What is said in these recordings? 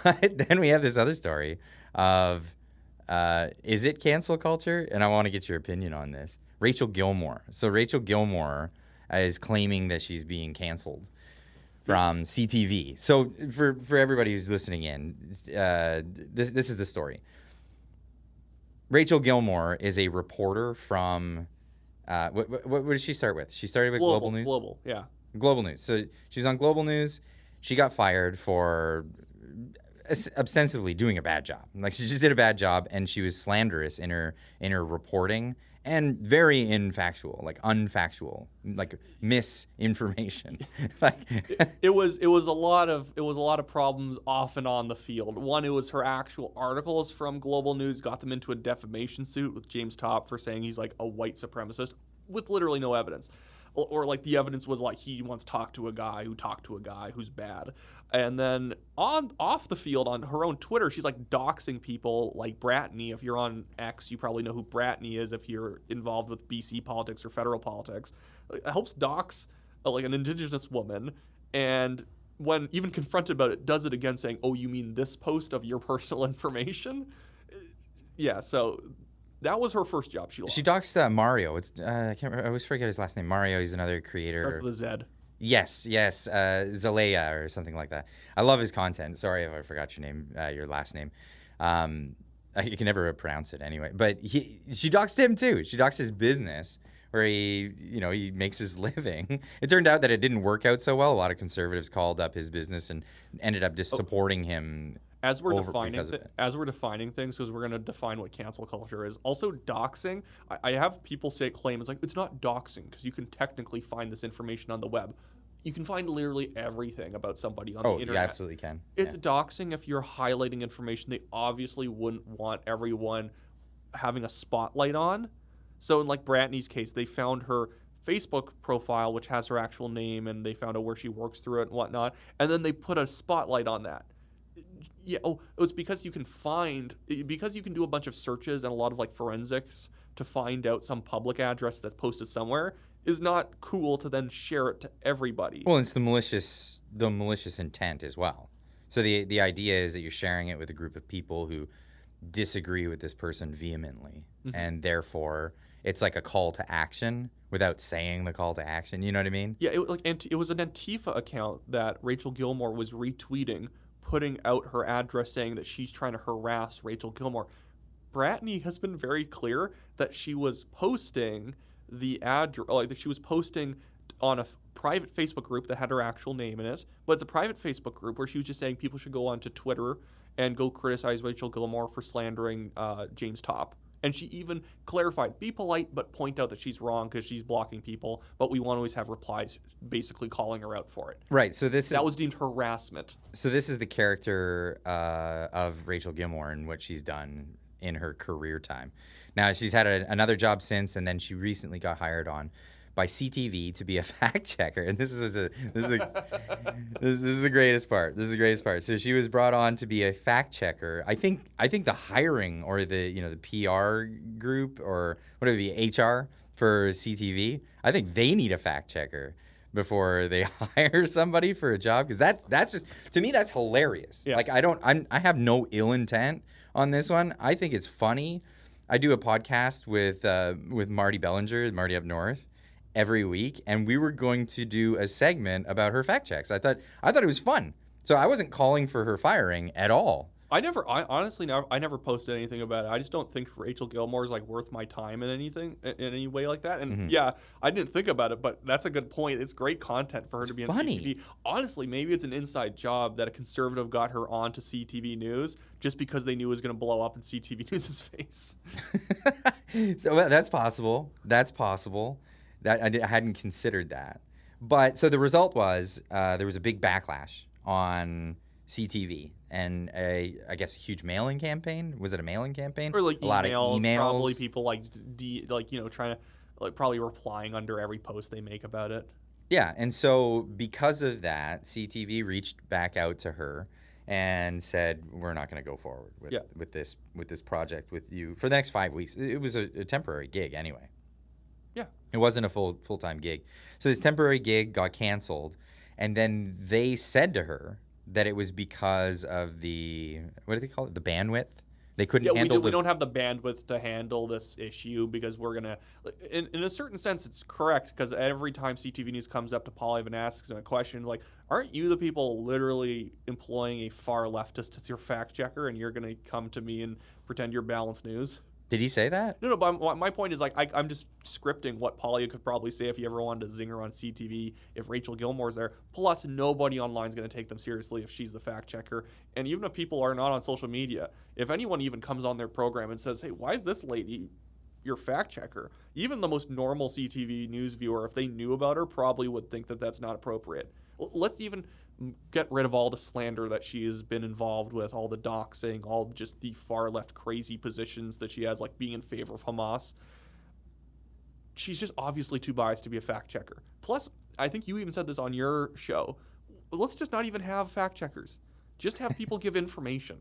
But then we have this other story of is it cancel culture? And I want to get your opinion on this. Rachel Gilmore. So Rachel Gilmore is claiming that she's being canceled from CTV. So for everybody who's listening in, this is the story. Rachel Gilmore is a reporter from what did she start with? She started with Global News. Global, yeah. Global News. So she was on Global News. She got fired for ostensibly doing a bad job. Like she just did a bad job, and she was slanderous in her reporting and very infactual, like unfactual, like misinformation. Like it was a lot of problems off and on the field. One, it was her actual articles from Global News got them into a defamation suit with James Topp for saying he's like a white supremacist with literally no evidence. Or like the evidence was like he once talked to a guy who talked to a guy who's bad. And then off the field on her own Twitter, she's like doxing people like Bratney. If you're on X, you probably know who Bratney is if you're involved with BC politics or federal politics. It helps dox like an Indigenous woman, and when even confronted about it, does it again saying, "Oh, you mean this post of your personal information?" Yeah, so that was her first job. She doxed Mario. It's I can't remember, I always forget his last name. Mario. He's another creator. Starts with a Z. Yes. Zalea or something like that. I love his content. Sorry if I forgot your name, your last name. You can never pronounce it anyway. But she doxed him too. She doxed his business where he makes his living. It turned out that it didn't work out so well. A lot of conservatives called up his business and ended up just supporting him. As we're defining things, because we're going to define what cancel culture is. Also, doxing. I have people claim it's not doxing because you can technically find this information on the web. You can find literally everything about somebody on the internet. You absolutely can. It's doxing if you're highlighting information they obviously wouldn't want everyone having a spotlight on. So in like Bratney's case, they found her Facebook profile, which has her actual name, and they found out where she works through it and whatnot, and then they put a spotlight on that. Yeah, it's because you can do a bunch of searches and a lot of like forensics to find out some public address that's posted somewhere is not cool to then share it to everybody. Well, it's the malicious intent as well. So the idea is that you're sharing it with a group of people who disagree with this person vehemently, and therefore it's like a call to action without saying the call to action. You know what I mean? Yeah, it was an Antifa account that Rachel Gilmore was retweeting, putting out her address saying that she's trying to harass Rachel Gilmore. Bratney has been very clear that she was posting the address, like that she was posting on a private Facebook group that had her actual name in it, but it's a private Facebook group where she was just saying people should go onto Twitter and go criticize Rachel Gilmore for slandering James Topp. And she even clarified, be polite, but point out that she's wrong because she's blocking people, but we want to always have replies basically calling her out for it. Right, so that was deemed harassment. So this is the character of Rachel Gilmore and what she's done in her career time. Now, she's had another job since, and then she recently got hired on by CTV to be a fact checker, and this is the greatest part. This is the greatest part. So she was brought on to be a fact checker. I think the hiring or the PR group or what would it be, HR for CTV. I think they need a fact checker before they hire somebody for a job, because that's just, to me, that's hilarious. Yeah. Like I have no ill intent on this one. I think it's funny. I do a podcast with Marty Bellinger, Marty Up North, every week, and we were going to do a segment about her fact checks. I thought it was fun. So I wasn't calling for her firing at all. I honestly never posted anything about it. I just don't think Rachel Gilmore is like worth my time in any way like that. And yeah, I didn't think about it, but that's a good point. It's great content for her to be on CTV. Honestly, maybe it's an inside job that a conservative got her onto CTV News just because they knew it was going to blow up in CTV News' face. So that's possible. That's possible. I hadn't considered that. But so the result was there was a big backlash on CTV and I guess a huge mailing campaign. Was it a mailing campaign? Or like a lot of emails. Probably people trying to probably replying under every post they make about it. Yeah, and so because of that, CTV reached back out to her and said, "We're not going to go forward with this project with you for the next 5 weeks." It was a temporary gig anyway. Yeah, it wasn't a full-time gig. So this temporary gig got canceled, and then they said to her, that it was because of the, what do they call it? The bandwidth. They couldn't Yeah, handle we don't have the bandwidth to handle this issue because we're gonna, in a certain sense, it's correct because every time CTV News comes up to Paul even asks him a question like, "Aren't you the people literally employing a far leftist as your fact checker, and you're gonna come to me and pretend you're balanced news?" Did he say that? No, but my point is like I'm just scripting what Polly could probably say if he ever wanted to zinger on CTV if Rachel Gilmore's there. Plus, nobody online is going to take them seriously if she's the fact checker. And even if people are not on social media, if anyone even comes on their program and says, "Hey, why is this lady your fact checker?" Even the most normal CTV news viewer, if they knew about her, probably would think that that's not appropriate. Let's even get rid of all the slander that she has been involved with, all the doxing, all just the far left crazy positions that she has, like being in favor of Hamas. She's just obviously too biased to be a fact checker. Plus, I think you even said this on your show. Let's just not even have fact checkers. Just have people give information.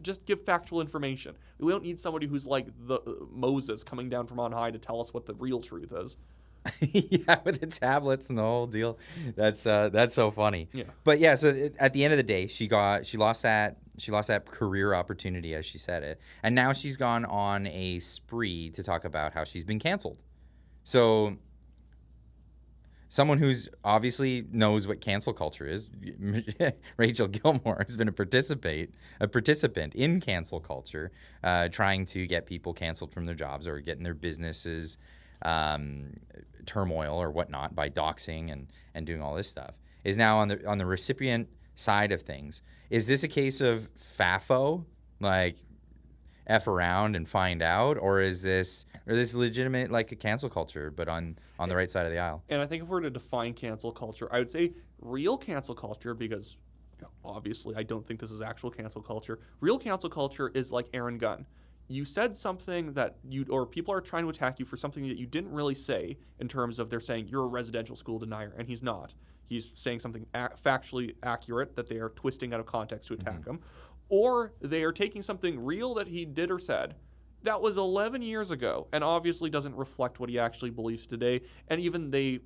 Just give factual information. We don't need somebody who's like the Moses coming down from on high to tell us what the real truth is. Yeah, with the tablets and the whole deal. That's so funny. Yeah. But yeah, so at the end of the day, she lost that career opportunity, as she said it, and now she's gone on a spree to talk about how she's been canceled. So someone who's obviously knows what cancel culture is, Rachel Gilmore, has been a participant in cancel culture, trying to get people canceled from their jobs or getting their businesses turmoil or whatnot by doxing and doing all this stuff, is now on the recipient side of things. Is this a case of FAFO, like F around and find out, or is this legitimate, like a cancel culture, but on the right side of the aisle? And I think if we're to define cancel culture, I would say real cancel culture, because obviously I don't think this is actual cancel culture. Real cancel culture is like Aaron Gunn. You said something that or people are trying to attack you for something that you didn't really say, in terms of they're saying you're a residential school denier, and he's not. He's saying something factually accurate that they are twisting out of context to attack him. Or they are taking something real that he did or said that was 11 years ago and obviously doesn't reflect what he actually believes today. And even they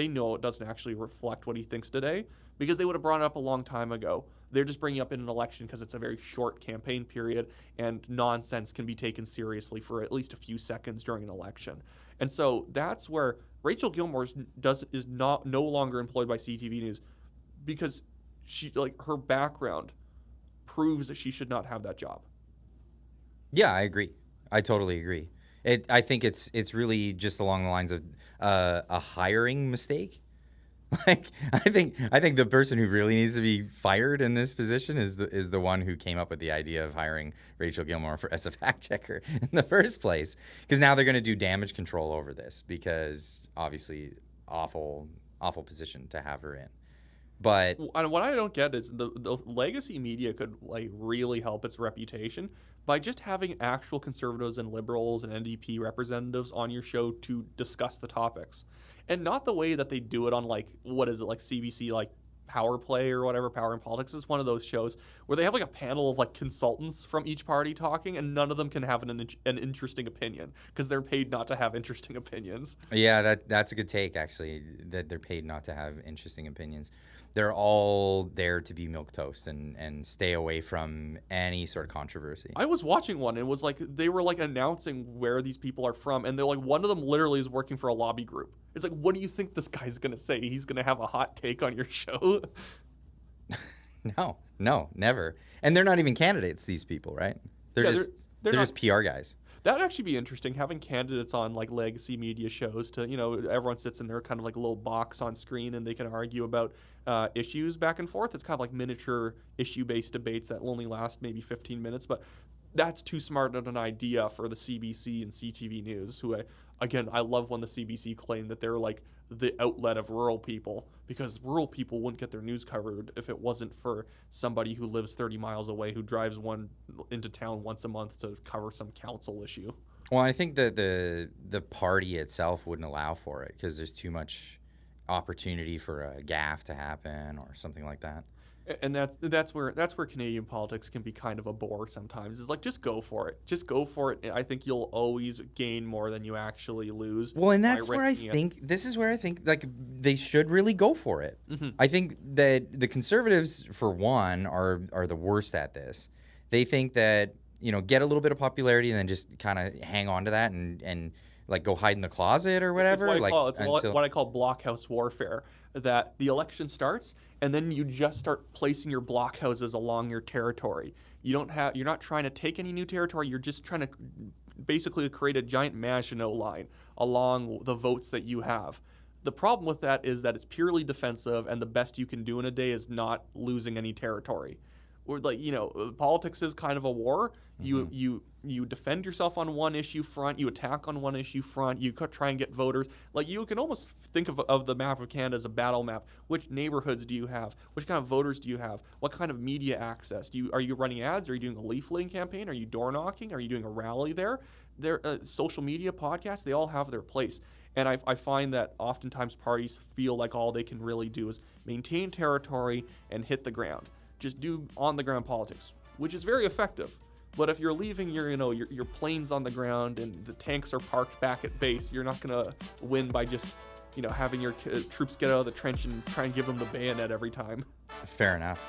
know it doesn't actually reflect what he thinks today because they would have brought it up a long time ago. They're just bringing it up in an election because it's a very short campaign period and nonsense can be taken seriously for at least a few seconds during an election. And so that's where Rachel Gilmore is no longer employed by CTV News because her background proves that she should not have that job. Yeah, I agree. I totally agree. I think it's really just along the lines of a hiring mistake. Like I think the person who really needs to be fired in this position is the one who came up with the idea of hiring Rachel Gilmore as a fact checker in the first place. Because now they're going to do damage control over this because obviously awful position to have her in. But what I don't get is the legacy media could really help its reputation by just having actual conservatives and liberals and NDP representatives on your show to discuss the topics, and not the way that they do it on CBC Power Play or whatever. Power in Politics is one of those shows where they have a panel of consultants from each party talking, and none of them can have an interesting opinion because they're paid not to have interesting opinions. Yeah, that's a good take, actually, that they're paid not to have interesting opinions. They're all there to be milquetoast and stay away from any sort of controversy. I was watching one, and it was they were announcing where these people are from, and they're one of them literally is working for a lobby group. It's what do you think this guy's gonna say? He's gonna have a hot take on your show? No, never. And they're not even candidates, these people, right? They're just PR guys. That'd actually be interesting, having candidates on legacy media shows to, everyone sits in their kind of a little box on screen and they can argue about issues back and forth. It's kind of miniature issue-based debates that only last maybe 15 minutes, but that's too smart of an idea for the CBC and CTV News, who I love when the CBC claim that they're the outlet of rural people, because rural people wouldn't get their news covered if it wasn't for somebody who lives 30 miles away who drives into town once a month to cover some council issue. Well, I think that the party itself wouldn't allow for it because there's too much opportunity for a gaffe to happen or something like that. And that's where Canadian politics can be kind of a bore sometimes. It's like, just go for it. Just go for it. I think you'll always gain more than you actually lose. Well, and by that's where I risking it. think this is where I think like they should really go for it. I think that the Conservatives, for one, are the worst at this. They think that, you know, get a little bit of popularity and then just kind of hang on to that and like go hide in the closet or whatever. It's what I call blockhouse warfare. That the election starts, and then you just start placing your blockhouses along your territory. You're not trying to take any new territory. You're just trying to basically create a giant Maginot line along the votes that you have. The problem with that is that it's purely defensive, and the best you can do in a day is not losing any territory. Or, like, you know, politics is kind of a war. You defend yourself on one issue front, you attack on one issue front, you try and get voters. Like, you can almost think of the map of Canada as a battle map. Which neighborhoods do you have? Which kind of voters do you have? What kind of media access? Are you running ads? Are you doing a leafleting campaign? Are you door knocking? Are you doing a rally there? Social media podcasts, they all have their place. And I find that oftentimes parties feel like all they can really do is maintain territory and hit the ground. Just do on-the-ground politics, which is very effective. But if you're leaving your planes on the ground and the tanks are parked back at base, you're not going to win by just, having your troops get out of the trench and try and give them the bayonet every time. Fair enough.